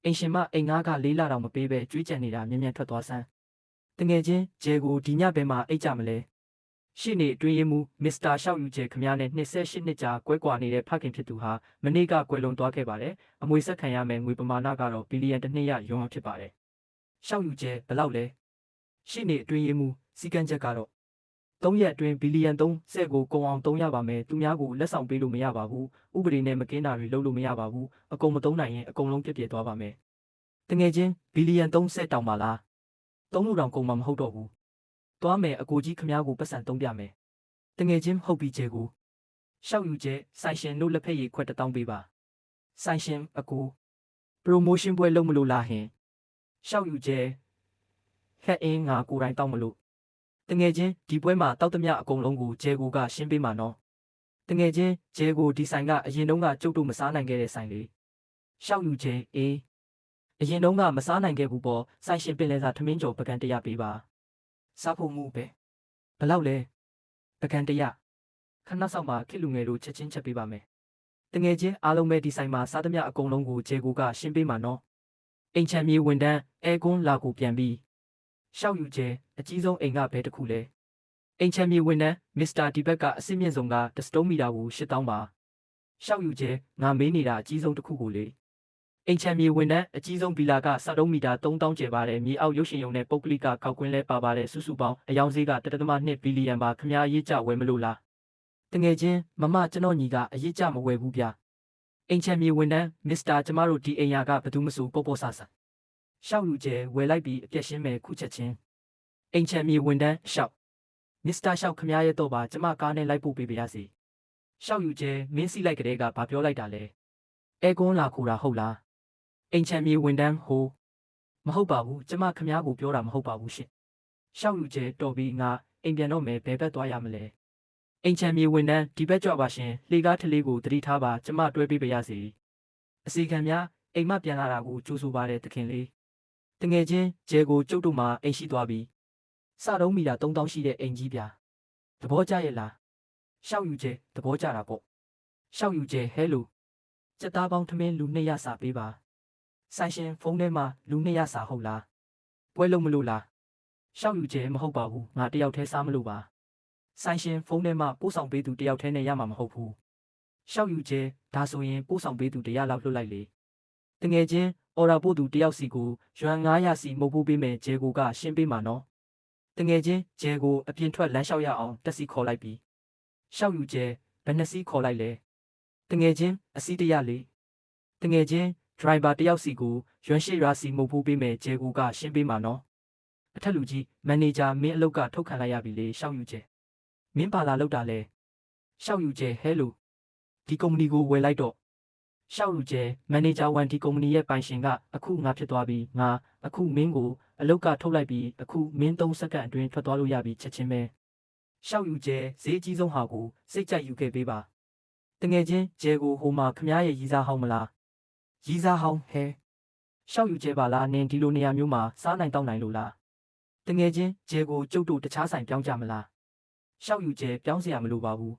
အိမ်ရှင်မအိမ်ငါးကလေးလာတော့မပေးပဲကြွေးကြံနေတာမြ မြန်ထွက်သွားစမ်းတငယ်ချင်းဂျဲကိုဒီညဘဲမှာအိတ်ကြမလဲရှေ့နေအတွင်းရေးမှူးမစ္စတာရှောက်ယူကျဲခမည်းနဲ့28နှစ်ကြာကွဲကွာနေတဲ့ဖခင်ဖြစ်သူဟာမနေ့ကကွယ်လွန်သွားခဲ့ပါတယ်အမွေဆက်ခံရမယ်ငွေပမာဏကတော့ဘီလီယံတစ်နှစ်ရရုံးဖြစ်ပါတယ်ရှောက်ယူကျဲဘယ်လောက်လဲရှေ့နေအတွင်းရေးမှူးစီကံချက်ကတော့3ရက်အတွင်းဘီလီယံ30ကိုကုန်အောင်သုံးရပါမယ်သူများကိုလက်ဆောင်ပေးလို့မရပါဘူးဥပဒေနဲ့မကင်းတာတွေလုပ်လို့မရပါဘူးအကုန်မသုံးနိုင်ရင်အကုန်လုံးပြည့်ပြည့်သွားပါမယ်တငယ်ချင်းဘီလီယံ30တောင်ပါလားသုံးလို့တောင်ကုန်မှာမဟုတ်တော့ဘူးသွားမယ်အကိုကြီးခမားကိုပတ်စံသုံးပြမယ်တငယ်ချင်းဟုတ်ပြီကျဲကိုရှောက်ယူကျဲဆိုင်ရှင်တို့လက်ဖက်ရည်ခွက်1000ပေးပါဆိုင်ရှင်အကိုပရိုမိုးရှင်းပွဲလုပ်မလို့လားဟင်ရှောက်ယူကျဲခက်အင်းငါကိုယ်တိုင်တောက်မလို့တငယ်ချင်းဒီပွဲမှာတောက်သမျှအကုန်လုံးကိုကျဲကိုကရှင်းပေးမှာနော်တငယ်ချင်းကျဲကိုဒီဆိုင်ကအရင်တုန်းကကျုပ်တို့မစားနိုင်ခဲ့တဲ့ဆိုင်လေရှောက်ယူကျဲအေးအရင်တုန်းကမစားနိုင်ခဲ့ဘူးပေါ့ဆိုင်ရှင်ပင်လယ်စာထမင်းကျော်ပကံ100ပေးပါစားဖို့မှုပဲဘယ်လောက်လဲပကံ100ခဏဆောင်မှာခစ်လူငယ်တို့ချက်ချင်းချက်ပေးပါမယ်တငယ်ချင်းအားလုံးပဲဒီဆိုင်မှာစားသမျှအကုန်လုံးကိုကျဲကိုကရှင်းပေးမှာနော်အိမ်ချမ်းမြေဝန်တန်းအဲကွန်းလာကိုပြန်ပြီးရှောက်ယူကျဲအကြီးဆုံးအိမ်ကဘဲတစ်ခုလဲအိမ်ချမ်းမြေဝန်တန်းမစ္စတာဒီဘက်ကအစစ်မြင့်ဆုံးကတစတုံးမီတာကို8000ပါရှောက်ယူကျဲငါမေးနေတာအကြီးဆုံးတစ်ခုကိုလေအိမ်ချမ်းမြေဝန်တန်းအကြီးဆုံးဗီလာက7000မီတာ3000ကျယ်ပါတယ်မြေအောက်ရုပ်ရှင်ရုံနဲ့ပုတ်ကလိကကောက်ကွင်းလဲပါပါတယ်စုစုပေါင်းအယောင်ဈေးက1.2ဘီလီယံပါခမားအရေးကြဝယ်မလို့လားတငယ်ချင်းမမကျွန်တော်ညီကအရေးကြမဝယ်ဘူးဗျအိမ်ချမ်းမြေဝန်တန်းမစ္စတာကျမတို့ဒီအိမ်ယာကဘသူမဆိုပေါ့ပေါ့ဆဆရှောက်ယူကျဲဝယ်လိုက်ပြီးအပြက်ရှင်းမယ်ခုချက်ချင်းအိမ်ချမ်းမြေဝန်တန်းရှောက်မစ္စတာရှောက်ခမားရဲ့တော့ပါကျမကားနဲ့လိုက်ပို့ပေးပါရစေရှောက်ယူကျဲမင်းစီလိုက်ကလေးကဘာပြောလိုက်တာလဲအဲကွန်းလာခိုးတာဟုတ်လားအိမ်ချမ်းမြေဝန်တန်းဟိုမဟုတ်ပါဘူးကျမခမားကိုပြောတာမဟုတ်ပါဘူးရှင့်ရှောက်ယူကျဲတော်ပြီးငါအိမ်ပြန်တော့မယ်ဘယ်ဘက်သွားရမလဲအိမ်ချမ်းမြေဝန်တန်းဒီဘက်ကြွပါရှင်လှေကားထလေးကိုတတိထားပါကျမတွဲပေးပါရစေအစီခံများအိမ်မပြန်လာတာကိုကြိုးဆိုပါတယ်တခင်လေးတငယ်ချင်းကျဲကိုကျုပ်တို့မှအိမ်ရှိသွားပြီစတုံးမီတာ3000ရှိတဲ့အိမ်ကြီးဗျာသဘောကျရဲ့လားရှောက်ယူကျဲသဘောကျတာပေါ့ရှောက်ယူကျဲဟဲလိုစက်သားပေါင်းထမင်းလူ200စာပေးပါဆိုင်ရှင်ဖုန်းထဲမှာလူ200စာဟုတ်လားပွဲလုံးမလို့လားရှောက်ယူကျဲမဟုတ်ပါဘူးငါတယောက်တည်းစားမလို့ပါဆိုင်ရှင်ဖုန်းထဲမှာပို့ဆောင်ပေးသူတယောက်တည်းနဲ့ရမှာမဟုတ်ဘူးရှောက်ယူကျဲဒါဆိုရင်ပို့ဆောင်ပေးသူ100လောက်လွတ်လိုက်လေတငယ်ချင်းအော်ဒါပို့သူတယောက်စီကိုရွမ်900စီမုတ်ဖို့ပေးမယ်ဂျဲကိုကရှင်းပေးမှာနော်တငယ်ချင်းဂျဲကိုအပြင်ထွက်လမ်းလျှောက်ရအောင်တက်စီခေါ်လိုက်ပြီရှောက်ယူကျဲဘယ်နှစီခေါ်လိုက်လဲတငယ်ချင်းအစီ100လေတငယ်ချင်းဒရိုင်ဘာတယောက်စီကိုရွမ်800စီမုတ်ဖို့ပေးမယ်ဂျဲကိုကရှင်းပေးမှာနော်အထက်လူကြီးမန်နေဂျာမင်းအလုပ်ကထုတ်ခံလိုက်ရပြီလေရှောက်ယူကျဲမင်းပါလာလောက်တာလဲရှောက်ယူကျဲဟဲလိုဒီကုမ္ပဏီကိုဝယ်လိုက်တော့ရှောက်ယူကျဲမန်နေဂျာဝန်ဒီကုမ္ပဏီရဲ့ပိုင်ရှင်ကအခုငါဖြစ်သွားပြီငါအခုမင်းကိုအလုပ်ကထုတ်လိုက်ပြီးအခုမင်း3စက္ကန့်အတွင်းထွက်သွားလို့ရပြီချက်ချင်းပဲရှောက်ယူကျဲဈေးအကြီးဆုံးဟာကိုစိတ်ကြိုက်ယူခဲ့ပေးပါတငယ်ချင်းကျဲကိုဟိုမှာခမားရဲ့ရီးစားဟောင်းမလားရီးစားဟောင်းဟဲရှောက်ယူကျဲပါလားနင်ဒီလိုနေရာမျိုးမှာစားနိုင်တောက်နိုင်လို့လားတငယ်ချင်းကျဲကိုကျုပ်တို့တခြားဆိုင်ပြောင်းကြမလားရှောက်ယူကျဲပြောင်းเสียရမလိုပါဘူး